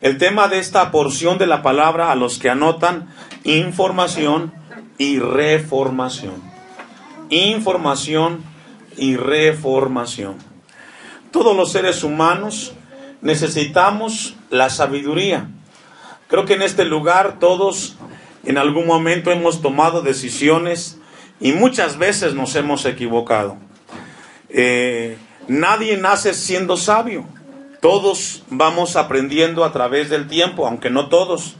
El tema de esta porción de la palabra, a los que anotan: información y reformación. Información y reformación. Todos los seres humanos necesitamos la sabiduría. Creo que en este lugar todos en algún momento hemos tomado decisiones y muchas veces nos hemos equivocado. Nadie nace siendo sabio. Todos vamos aprendiendo a través del tiempo, aunque no todos,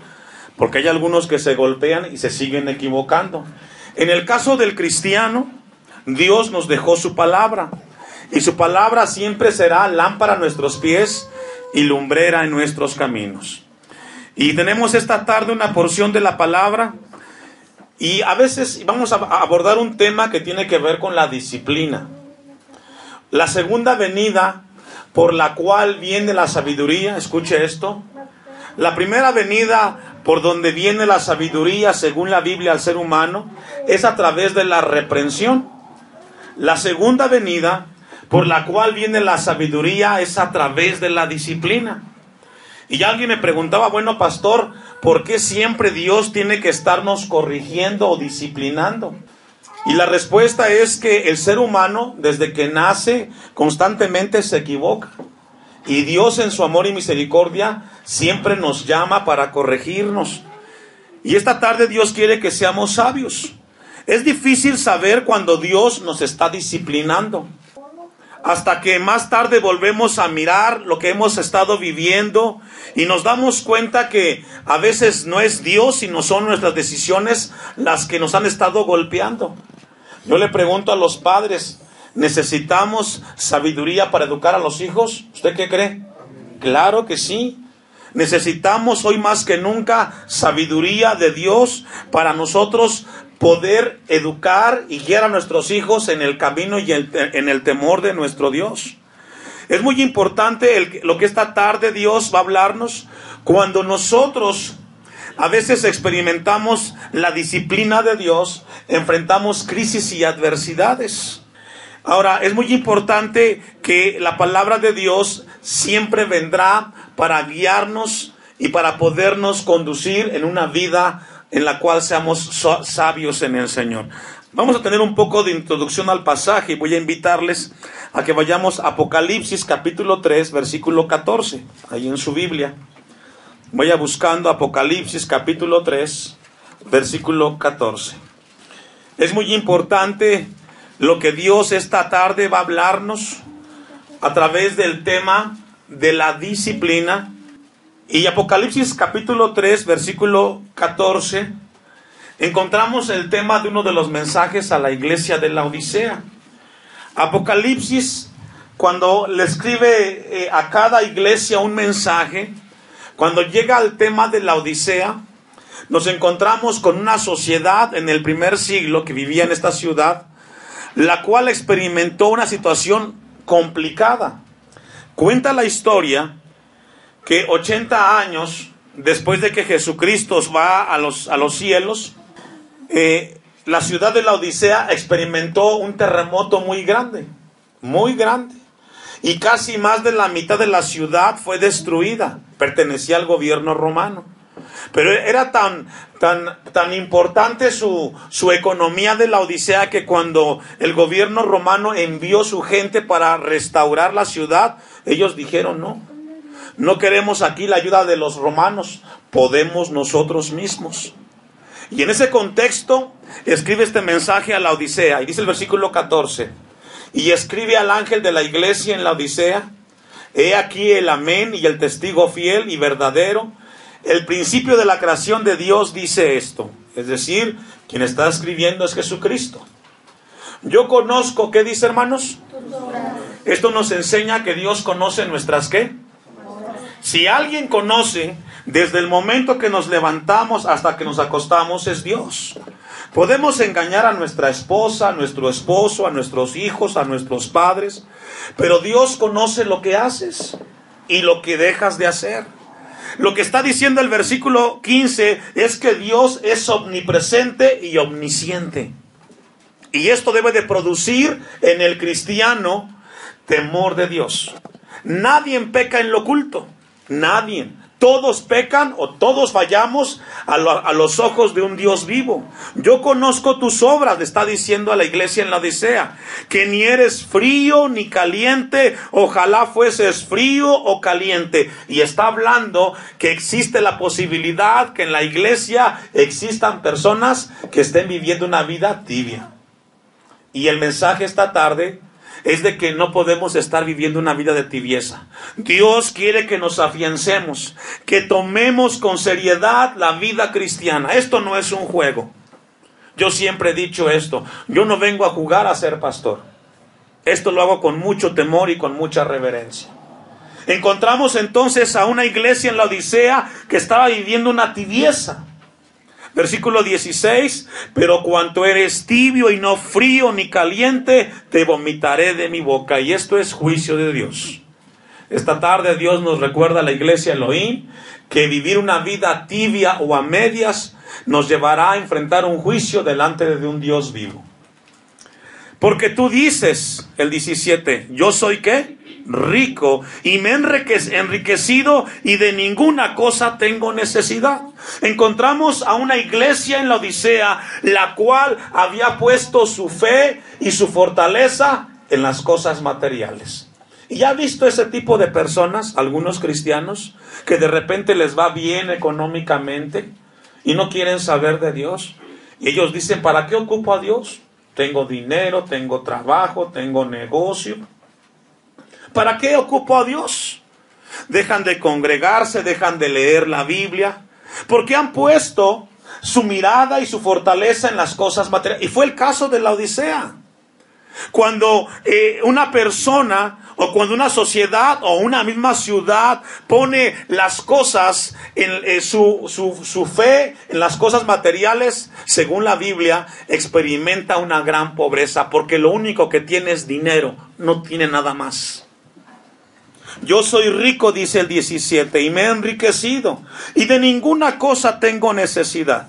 porque hay algunos que se golpean y se siguen equivocando. En el caso del cristiano, Dios nos dejó su palabra, y su palabra siempre será lámpara a nuestros pies y lumbrera en nuestros caminos. Y tenemos esta tarde una porción de la palabra, y a veces vamos a abordar un tema que tiene que ver con la disciplina. La segunda venida por la cual viene la sabiduría, escuche esto. La primera venida por donde viene la sabiduría, según la Biblia, al ser humano, es a través de la reprensión. La segunda venida por la cual viene la sabiduría es a través de la disciplina. Y alguien me preguntaba: bueno, pastor, ¿por qué siempre Dios tiene que estarnos corrigiendo o disciplinando? Y la respuesta es que el ser humano, desde que nace, constantemente se equivoca. Y Dios, en su amor y misericordia, siempre nos llama para corregirnos. Y esta tarde Dios quiere que seamos sabios. Es difícil saber cuando Dios nos está disciplinando, hasta que más tarde volvemos a mirar lo que hemos estado viviendo y nos damos cuenta que a veces no es Dios, sino son nuestras decisiones las que nos han estado golpeando. Yo le pregunto a los padres: ¿necesitamos sabiduría para educar a los hijos? ¿Usted qué cree? Claro que sí. Necesitamos hoy más que nunca sabiduría de Dios para nosotros poder educar y guiar a nuestros hijos en el camino y en el temor de nuestro Dios. Es muy importante lo que esta tarde Dios va a hablarnos. Cuando nosotros a veces experimentamos la disciplina de Dios, enfrentamos crisis y adversidades. Ahora, es muy importante que la palabra de Dios siempre vendrá para guiarnos y para podernos conducir en una vida en la cual seamos sabios en el Señor. Vamos a tener un poco de introducción al pasaje y voy a invitarles a que vayamos a Apocalipsis capítulo 3, versículo 14, ahí en su Biblia. Vaya buscando Apocalipsis capítulo 3, versículo 14. Es muy importante lo que Dios esta tarde va a hablarnos a través del tema de la disciplina. Y Apocalipsis capítulo 3, versículo 14, encontramos el tema de uno de los mensajes a la iglesia de Laodicea. Apocalipsis, cuando le escribe a cada iglesia un mensaje, cuando llega al tema de la Odisea, nos encontramos con una sociedad en el primer siglo que vivía en esta ciudad, la cual experimentó una situación complicada. Cuenta la historia que 80 años después de que Jesucristo va a los cielos, la ciudad de la Odisea experimentó un terremoto muy grande, y casi más de la mitad de la ciudad fue destruida. Pertenecía al gobierno romano. Pero era tan importante su economía de la Odisea que cuando el gobierno romano envió su gente para restaurar la ciudad, ellos dijeron: no queremos aquí la ayuda de los romanos, podemos nosotros mismos. Y en ese contexto escribe este mensaje a la Odisea, y dice el versículo 14: y escribe al ángel de la iglesia en la Odisea: he aquí el amén y el testigo fiel y verdadero, el principio de la creación de Dios dice esto. Es decir, quien está escribiendo es Jesucristo. Yo conozco, ¿qué dice, hermanos? Esto nos enseña que Dios conoce nuestras ¿qué? Si alguien conoce Desde el momento que nos levantamos hasta que nos acostamos es Dios. Podemos engañar a nuestra esposa, a nuestro esposo, a nuestros hijos, a nuestros padres, pero Dios conoce lo que haces y lo que dejas de hacer. Lo que está diciendo el versículo 15 es que Dios es omnipresente y omnisciente. Y esto debe de producir en el cristiano temor de Dios. Nadie peca en lo oculto. Nadie. Todos pecan o todos fallamos a los ojos de un Dios vivo. Yo conozco tus obras, le está diciendo a la iglesia en la Odisea, que ni eres frío ni caliente, ojalá fueses frío o caliente. Y está hablando que existe la posibilidad que en la iglesia existan personas que estén viviendo una vida tibia. Y el mensaje esta tarde es de que no podemos estar viviendo una vida de tibieza. Dios quiere que nos afiancemos, que tomemos con seriedad la vida cristiana. Esto no es un juego. Yo siempre he dicho esto. Yo no vengo a jugar a ser pastor. Esto lo hago con mucho temor y con mucha reverencia. Encontramos entonces a una iglesia en la Odisea que estaba viviendo una tibieza. Versículo 16, pero cuanto eres tibio y no frío ni caliente, te vomitaré de mi boca. Y esto es juicio de Dios. Esta tarde Dios nos recuerda a la iglesia Elohim que vivir una vida tibia o a medias nos llevará a enfrentar un juicio delante de un Dios vivo. Porque tú dices, el 17, yo soy ¿qué? Rico y me he enriquecido y de ninguna cosa tengo necesidad. Encontramos a una iglesia en la Odisea, la cual había puesto su fe y su fortaleza en las cosas materiales. ¿Y ya ha visto ese tipo de personas, algunos cristianos, que de repente les va bien económicamente y no quieren saber de Dios? Y ellos dicen, ¿para qué ocupo a Dios? Tengo dinero, tengo trabajo, tengo negocio. ¿Para qué ocupo a Dios? Dejan de congregarse, dejan de leer la Biblia, porque han puesto su mirada y su fortaleza en las cosas materiales. Y fue el caso de la Odisea. Cuando una persona o cuando una sociedad o una misma ciudad pone las cosas, su fe en las cosas materiales, según la Biblia, experimenta una gran pobreza, porque lo único que tiene es dinero, no tiene nada más. Yo soy rico, dice el 17, y me he enriquecido, y de ninguna cosa tengo necesidad.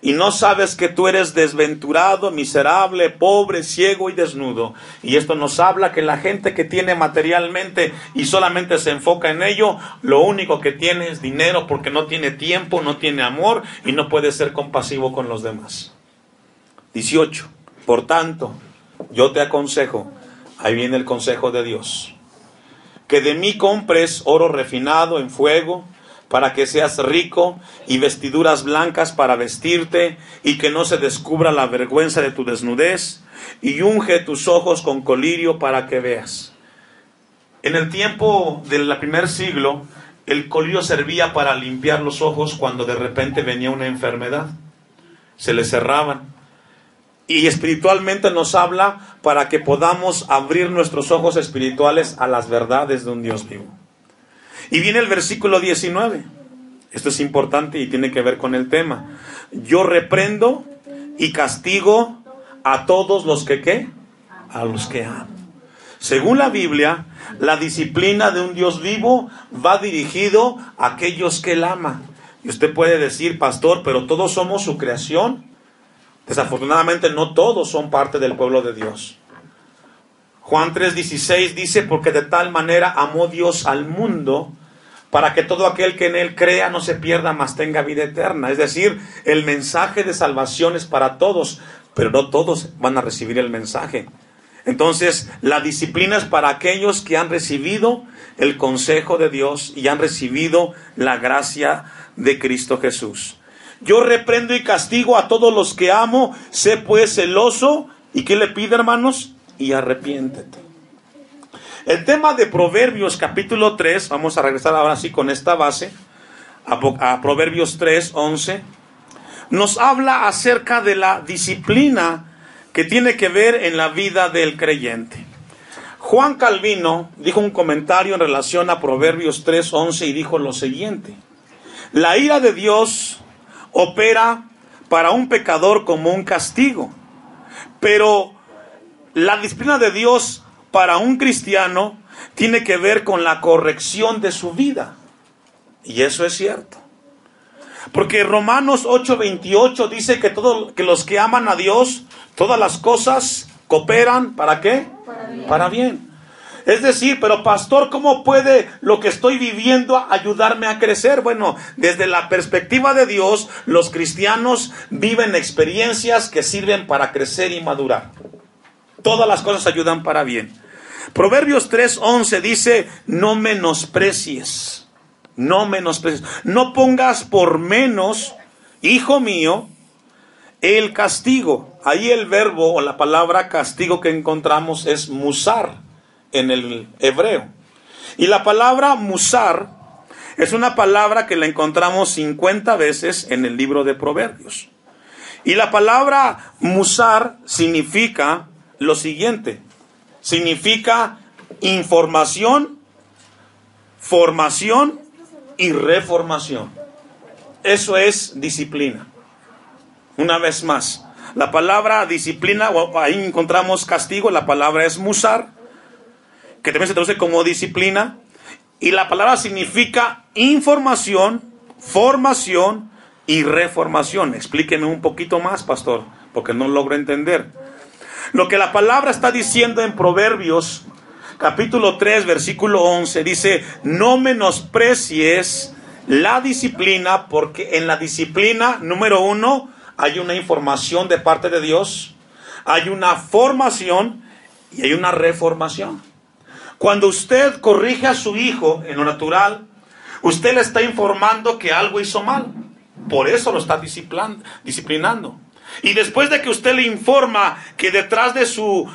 Y no sabes que tú eres desventurado, miserable, pobre, ciego y desnudo. Y esto nos habla que la gente que tiene materialmente y solamente se enfoca en ello, lo único que tiene es dinero, porque no tiene tiempo, no tiene amor y no puede ser compasivo con los demás. 18. Por tanto, yo te aconsejo, ahí viene el consejo de Dios, que de mí compres oro refinado en fuego, para que seas rico, y vestiduras blancas para vestirte, y que no se descubra la vergüenza de tu desnudez, y unge tus ojos con colirio para que veas. En el tiempo del primer siglo, el colirio servía para limpiar los ojos cuando de repente venía una enfermedad. Se le cerraban. Y espiritualmente nos habla para que podamos abrir nuestros ojos espirituales a las verdades de un Dios vivo. Y viene el versículo 19. Esto es importante y tiene que ver con el tema. Yo reprendo y castigo a todos los que ¿qué? A los que amo. Según la Biblia, la disciplina de un Dios vivo va dirigido a aquellos que Él ama. Y usted puede decir, pastor, pero todos somos su creación. Desafortunadamente no todos son parte del pueblo de Dios. Juan 3:16 dice, porque de tal manera amó Dios al mundo, para que todo aquel que en Él crea no se pierda, mas tenga vida eterna. Es decir, el mensaje de salvación es para todos, pero no todos van a recibir el mensaje. Entonces, la disciplina es para aquellos que han recibido el consejo de Dios y han recibido la gracia de Cristo Jesús. Yo reprendo y castigo a todos los que amo, sé pues celoso. ¿Y qué le pide, hermanos? Y arrepiéntete. El tema de Proverbios capítulo 3, vamos a regresar ahora sí con esta base, a Proverbios 3:11, nos habla acerca de la disciplina que tiene que ver en la vida del creyente. Juan Calvino dijo un comentario en relación a Proverbios 3:11 y dijo lo siguiente: La ira de Dios opera para un pecador como un castigo, pero la disciplina de Dios para un cristiano tiene que ver con la corrección de su vida. Y eso es cierto. Porque Romanos 8:28 dice que los que aman a Dios, todas las cosas cooperan, ¿para qué? Para bien. Es decir, pero pastor, ¿cómo puede lo que estoy viviendo ayudarme a crecer? Bueno, desde la perspectiva de Dios, los cristianos viven experiencias que sirven para crecer y madurar. Todas las cosas ayudan para bien. Proverbios 3:11 dice, no menosprecies. No menosprecies. No pongas por menos, hijo mío, el castigo. Ahí el verbo o la palabra castigo que encontramos es musar en el hebreo. Y la palabra musar es una palabra que la encontramos 50 veces en el libro de Proverbios. Y la palabra musar significa lo siguiente. Significa información, formación y reformación. Eso es disciplina. Una vez más, la palabra disciplina, ahí encontramos castigo, la palabra es musar, que también se traduce como disciplina, y la palabra significa información, formación y reformación. Explíqueme un poquito más, pastor, porque no logro entender. Lo que la palabra está diciendo en Proverbios capítulo 3, versículo 11, dice, no menosprecies la disciplina, porque en la disciplina, número 1, hay una información de parte de Dios, hay una formación y hay una reformación. Cuando usted corrige a su hijo en lo natural, usted le está informando que algo hizo mal, por eso lo está disciplinando. Y después de que usted le informa que detrás de su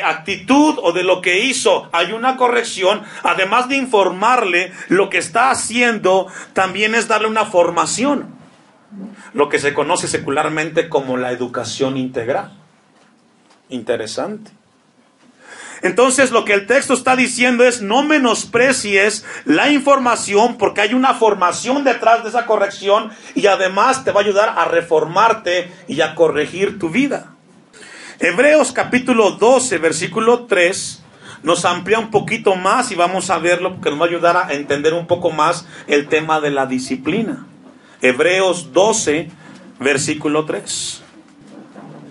actitud o de lo que hizo hay una corrección, además de informarle, lo que está haciendo también es darle una formación. Lo que se conoce secularmente como la educación integral. Interesante. Entonces lo que el texto está diciendo es, no menosprecies la información, porque hay una formación detrás de esa corrección y además te va a ayudar a reformarte y a corregir tu vida. Hebreos capítulo 12, versículo 3, nos amplía un poquito más y vamos a verlo porque nos va a ayudar a entender un poco más el tema de la disciplina. Hebreos 12, versículo 3.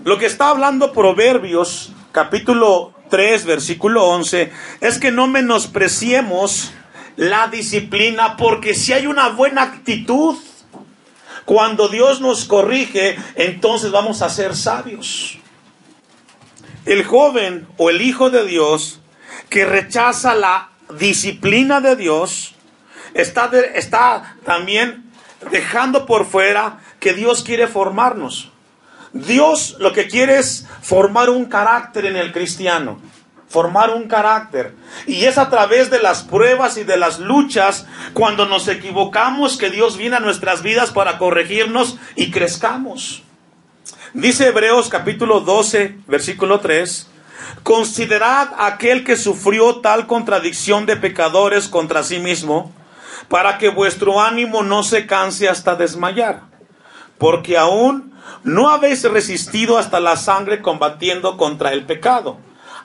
Lo que está hablando Proverbios capítulo 3, versículo 11, es que no menospreciemos la disciplina, porque si hay una buena actitud, cuando Dios nos corrige, entonces vamos a ser sabios. El joven o el hijo de Dios que rechaza la disciplina de Dios, está también dejando por fuera que Dios quiere formarnos. Dios lo que quiere es formar un carácter en el cristiano, formar un carácter. Y es a través de las pruebas y de las luchas, cuando nos equivocamos, que Dios viene a nuestras vidas para corregirnos y crezcamos. Dice Hebreos capítulo 12, versículo 3, considerad a aquel que sufrió tal contradicción de pecadores contra sí mismo, para que vuestro ánimo no se canse hasta desmayar, porque aún no habéis resistido hasta la sangre combatiendo contra el pecado.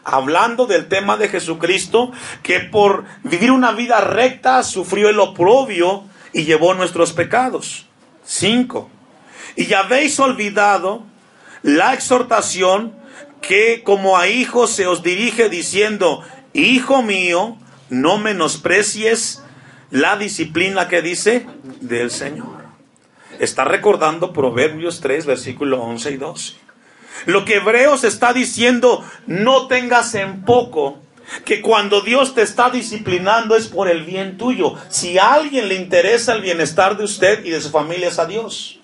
Hablando del tema de Jesucristo, que por vivir una vida recta sufrió el oprobio y llevó nuestros pecados. 5. Y habéis olvidado la exhortación que como a hijos se os dirige diciendo, hijo mío, no menosprecies la disciplina que dice del Señor. Está recordando Proverbios 3, versículos 11 y 12. Lo que Hebreos está diciendo, no tengas en poco que cuando Dios te está disciplinando es por el bien tuyo. Si a alguien le interesa el bienestar de usted y de su familia, es a Dios.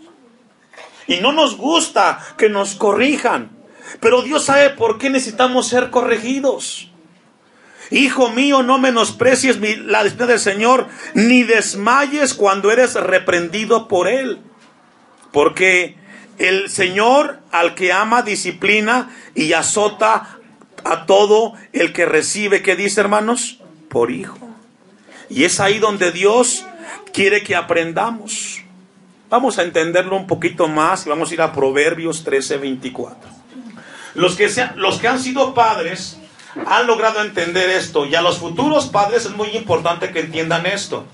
Y no nos gusta que nos corrijan, pero Dios sabe por qué necesitamos ser corregidos. Hijo mío, no menosprecies la disciplina del Señor, ni desmayes cuando eres reprendido por Él. Porque el Señor al que ama disciplina y azota a todo el que recibe, ¿qué dice, hermanos? Por hijo. Y es ahí donde Dios quiere que aprendamos. Vamos a entenderlo un poquito más y vamos a ir a Proverbios 13:24. Los que han sido padres han logrado entender esto, y a los futuros padres es muy importante que entiendan esto.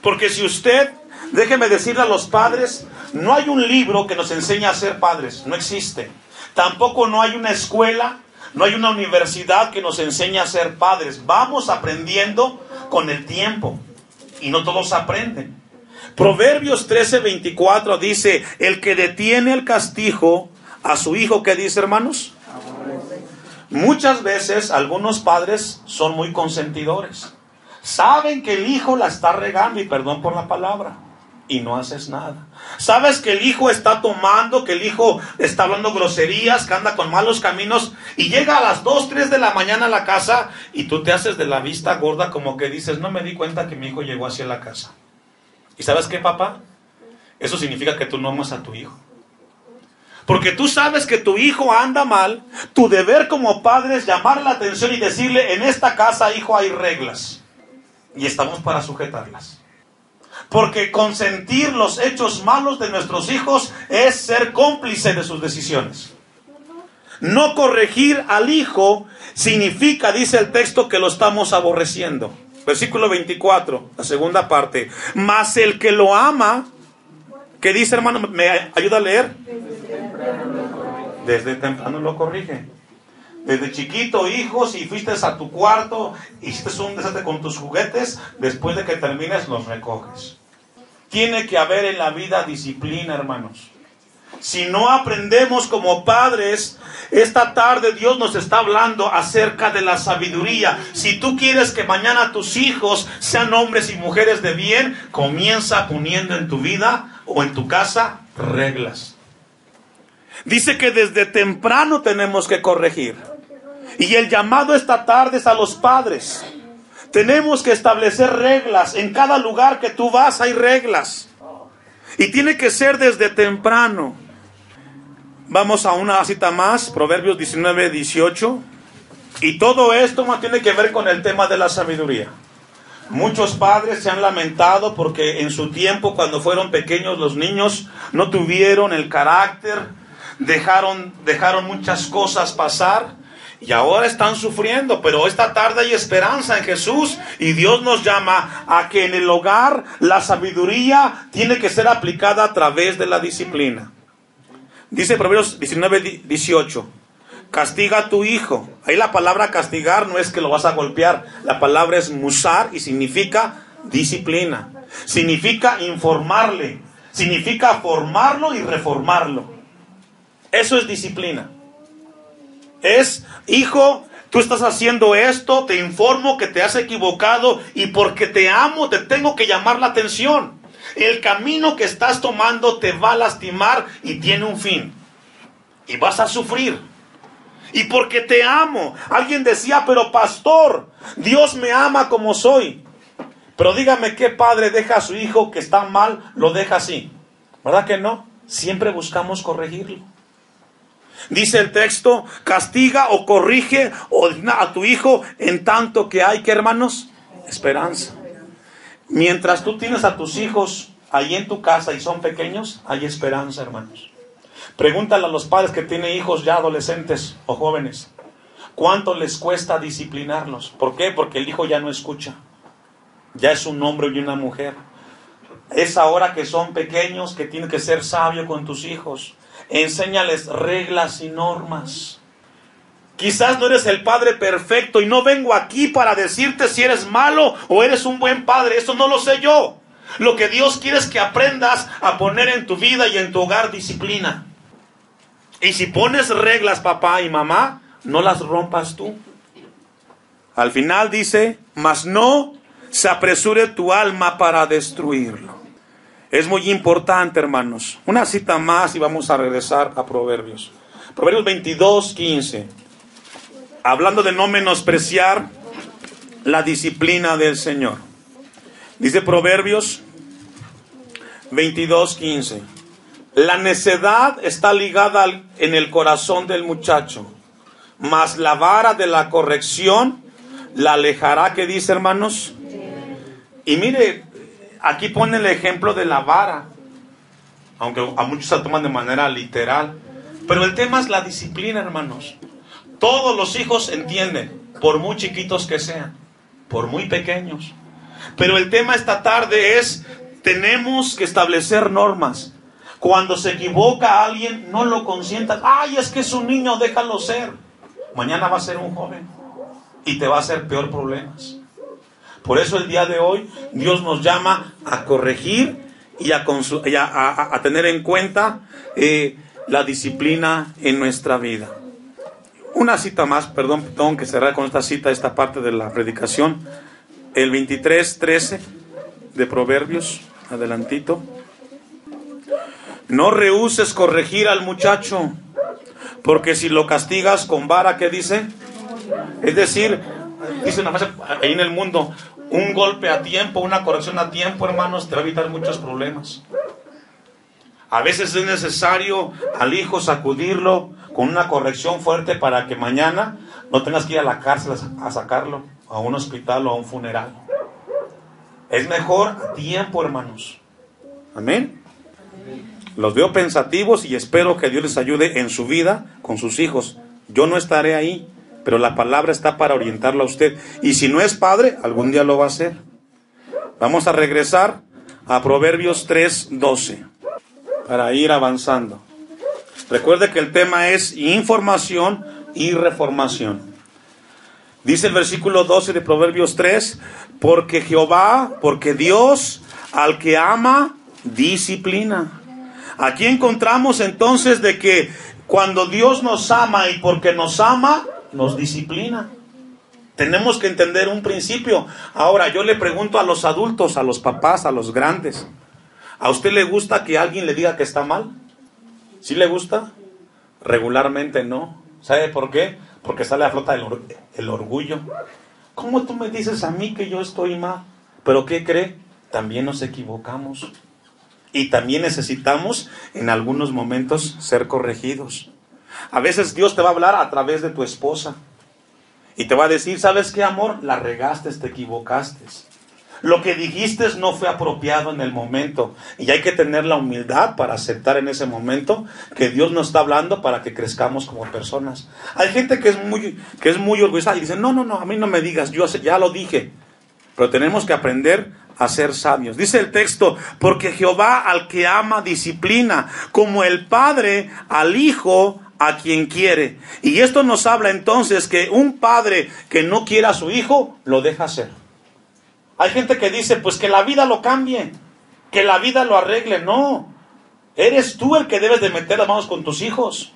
Porque si usted, déjeme decirle a los padres, no hay un libro que nos enseñe a ser padres, no existe. Tampoco no hay una escuela, no hay una universidad que nos enseñe a ser padres. Vamos aprendiendo con el tiempo, y no todos aprenden. Proverbios 13:24 dice, el que detiene el castigo a su hijo, ¿qué dice, hermanos? Muchas veces algunos padres son muy consentidores. Saben que el hijo la está regando, y perdón por la palabra, y no haces nada. Sabes que el hijo está tomando, que el hijo está hablando groserías, que anda con malos caminos, y llega a las 2, 3 de la mañana a la casa, y tú te haces de la vista gorda, como que dices, no me di cuenta que mi hijo llegó hacia la casa. ¿Y sabes qué, papá? Eso significa que tú no amas a tu hijo. Porque tú sabes que tu hijo anda mal. Tu deber como padre es llamar la atención y decirle, en esta casa, hijo, hay reglas, y estamos para sujetarlas. Porque consentir los hechos malos de nuestros hijos es ser cómplice de sus decisiones. No corregir al hijo significa, dice el texto, que lo estamos aborreciendo. Versículo 24, la segunda parte. Mas el que lo ama, ¿qué dice, hermano? ¿Me ayuda a leer? Desde temprano lo corrige. Desde chiquito, hijo, si fuiste a tu cuarto, hiciste un desastre con tus juguetes, después de que termines los recoges. Tiene que haber en la vida disciplina, hermanos. Si no aprendemos como padres, esta tarde Dios nos está hablando acerca de la sabiduría. Si tú quieres que mañana tus hijos sean hombres y mujeres de bien, comienza poniendo en tu vida o en tu casa reglas. Dice que desde temprano tenemos que corregir. Y el llamado esta tarde es a los padres. Tenemos que establecer reglas. En cada lugar que tú vas hay reglas. Y tiene que ser desde temprano. Vamos a una cita más, Proverbios 19:18. Y todo esto no tiene que ver con el tema de la sabiduría. Muchos padres se han lamentado porque en su tiempo, cuando fueron pequeños los niños, no tuvieron el carácter, dejaron muchas cosas pasar y ahora están sufriendo. Pero esta tarde hay esperanza en Jesús y Dios nos llama a que en el hogar la sabiduría tiene que ser aplicada a través de la disciplina. Dice Proverbios 19:18, castiga a tu hijo. Ahí la palabra castigar no es que lo vas a golpear, la palabra es musar y significa disciplina. Significa informarle, significa formarlo y reformarlo. Eso es disciplina. Es, hijo, tú estás haciendo esto, te informo que te has equivocado y porque te amo te tengo que llamar la atención. El camino que estás tomando te va a lastimar y tiene un fin. Y vas a sufrir. Y porque te amo. Alguien decía, pero pastor, Dios me ama como soy. Pero dígame qué padre deja a su hijo que está mal, lo deja así. ¿Verdad que no? Siempre buscamos corregirlo. Dice el texto, castiga o corrige a tu hijo en tanto que hay, ¿qué, hermanos? Esperanza. Mientras tú tienes a tus hijos ahí en tu casa y son pequeños, hay esperanza, hermanos. Pregúntale a los padres que tienen hijos ya adolescentes o jóvenes, ¿cuánto les cuesta disciplinarlos? ¿Por qué? Porque el hijo ya no escucha. Ya es un hombre y una mujer. Es ahora que son pequeños que tienes que ser sabio con tus hijos. Enséñales reglas y normas. Quizás no eres el padre perfecto y no vengo aquí para decirte si eres malo o eres un buen padre. Eso no lo sé yo. Lo que Dios quiere es que aprendas a poner en tu vida y en tu hogar disciplina. Y si pones reglas, papá y mamá, no las rompas tú. Al final dice, mas no se apresure tu alma para destruirlo. Es muy importante, hermanos. Una cita más y vamos a regresar a Proverbios. Proverbios 22:15. Hablando de no menospreciar la disciplina del Señor. Dice Proverbios 22:15. La necedad está ligada en el corazón del muchacho, mas la vara de la corrección la alejará. ¿Qué dice, hermanos? Y mire, aquí pone el ejemplo de la vara, aunque a muchos se toman de manera literal. Pero el tema es la disciplina, hermanos. Todos los hijos entienden, por muy chiquitos que sean, por muy pequeños. Pero el tema esta tarde es, tenemos que establecer normas. Cuando se equivoca alguien, no lo consientas. Ay, es que es un niño, déjalo ser. Mañana va a ser un joven y te va a hacer peor problemas. Por eso el día de hoy Dios nos llama a corregir y a tener en cuenta la disciplina en nuestra vida. Una cita más, perdón, tengo que cerrar con esta cita, esta parte de la predicación. El 23:13 de Proverbios, adelantito. No rehúses corregir al muchacho, porque si lo castigas con vara, ¿qué dice? Es decir, dice una frase ahí en el mundo, un golpe a tiempo, una corrección a tiempo, hermanos, te va a evitar muchos problemas. A veces es necesario al hijo sacudirlo con una corrección fuerte para que mañana no tengas que ir a la cárcel a sacarlo, a un hospital o a un funeral. Es mejor a tiempo, hermanos. Amén. Los veo pensativos y espero que Dios les ayude en su vida con sus hijos. Yo no estaré ahí, pero la palabra está para orientarlo a usted. Y si no es padre, algún día lo va a hacer. Vamos a regresar a Proverbios 3:12 para ir avanzando. Recuerde que el tema es información y reformación. Dice el versículo 12 de Proverbios 3, porque Dios al que ama, disciplina. Aquí encontramos entonces de que cuando Dios nos ama y porque nos ama, nos disciplina. Tenemos que entender un principio. Ahora yo le pregunto a los adultos, a los papás, a los grandes, ¿a usted le gusta que alguien le diga que está mal? ¿Sí le gusta? Regularmente no. ¿Sabe por qué? Porque sale a flota el orgullo. ¿Cómo tú me dices a mí que yo estoy mal? ¿Pero qué cree? También nos equivocamos. Y también necesitamos en algunos momentos ser corregidos. A veces Dios te va a hablar a través de tu esposa. Y te va a decir, ¿sabes qué, amor? La regaste, te equivocaste. Lo que dijiste no fue apropiado en el momento. Y hay que tener la humildad para aceptar en ese momento que Dios nos está hablando para que crezcamos como personas. Hay gente que es muy orgullosa y dice, no, a mí no me digas, yo ya lo dije. Pero tenemos que aprender a ser sabios. Dice el texto, porque Jehová al que ama disciplina, como el padre al hijo a quien quiere. Y esto nos habla entonces que un padre que no quiera a su hijo, lo deja hacer. Hay gente que dice, pues que la vida lo cambie, que la vida lo arregle. No, eres tú el que debes de meter las manos con tus hijos.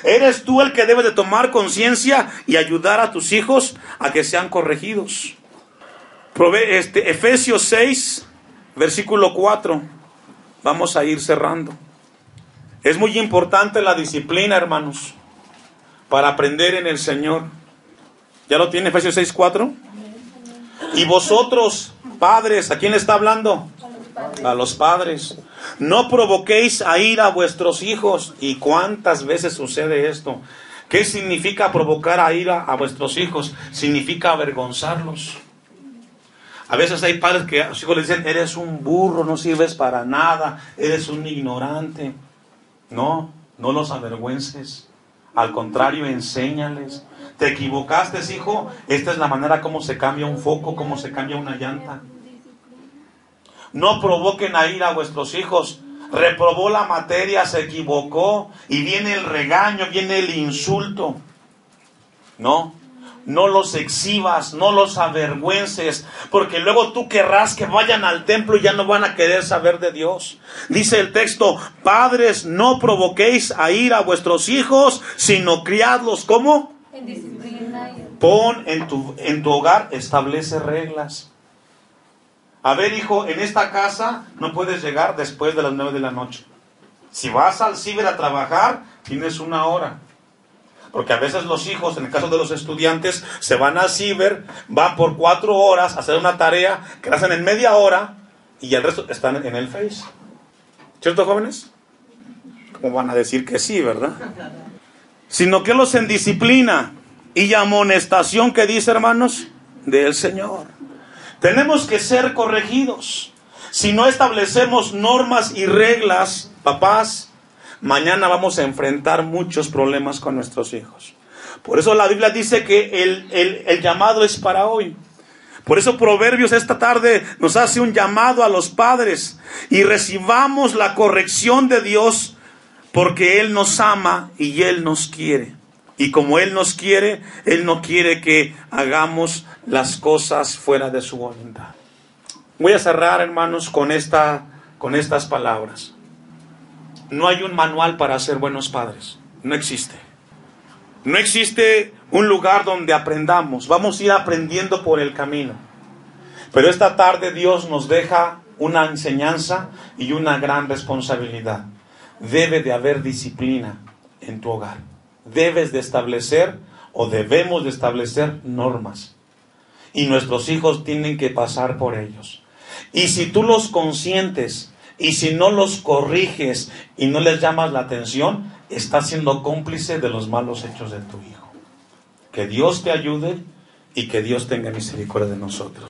Eres tú el que debes de tomar conciencia y ayudar a tus hijos a que sean corregidos. Efesios 6, versículo 4. Vamos a ir cerrando. Es muy importante la disciplina, hermanos, para aprender en el Señor. ¿Ya lo tiene Efesios 6, 4? Y vosotros, padres, ¿a quién le está hablando? A los padres. No provoquéis a ira a vuestros hijos. ¿Y cuántas veces sucede esto? ¿Qué significa provocar a ira a vuestros hijos? Significa avergonzarlos. A veces hay padres que a sus hijos les dicen, eres un burro, no sirves para nada, eres un ignorante. No los avergüences. Al contrario, enséñales. ¿Te equivocaste, hijo? Esta es la manera como se cambia un foco, como se cambia una llanta. No provoquen a ira a vuestros hijos. Reprobó la materia, se equivocó, y viene el regaño, viene el insulto. No los exhibas, no los avergüences, porque luego tú querrás que vayan al templo y ya no van a querer saber de Dios. Dice el texto, padres, no provoquéis a ira a vuestros hijos, sino criadlos, ¿cómo? En disciplina. Pon en tu hogar, establece reglas. A ver, hijo, en esta casa no puedes llegar después de las 9 de la noche. Si vas al ciber a trabajar, tienes 1 hora. Porque a veces los hijos, en el caso de los estudiantes, se van al ciber, van por 4 horas a hacer una tarea que la hacen en media hora y el resto están en el Face. ¿Cierto, jóvenes? ¿Cómo van a decir que sí, verdad? Sino que los en disciplina y amonestación, que dice, hermanos, del Señor. Tenemos que ser corregidos. Si no establecemos normas y reglas, papás, mañana vamos a enfrentar muchos problemas con nuestros hijos. Por eso la Biblia dice que el llamado es para hoy. Por eso Proverbios esta tarde nos hace un llamado a los padres y recibamos la corrección de Dios, porque Él nos ama y Él nos quiere. Y como Él nos quiere, Él no quiere que hagamos las cosas fuera de su voluntad. Voy a cerrar, hermanos, con estas palabras. No hay un manual para ser buenos padres. No existe. No existe un lugar donde aprendamos. Vamos a ir aprendiendo por el camino. Pero esta tarde Dios nos deja una enseñanza y una gran responsabilidad. Debe de haber disciplina en tu hogar. Debes de establecer o debemos de establecer normas. Y nuestros hijos tienen que pasar por ellos. Y si tú los consientes y si no los corriges y no les llamas la atención, estás siendo cómplice de los malos hechos de tu hijo. Que Dios te ayude y que Dios tenga misericordia de nosotros.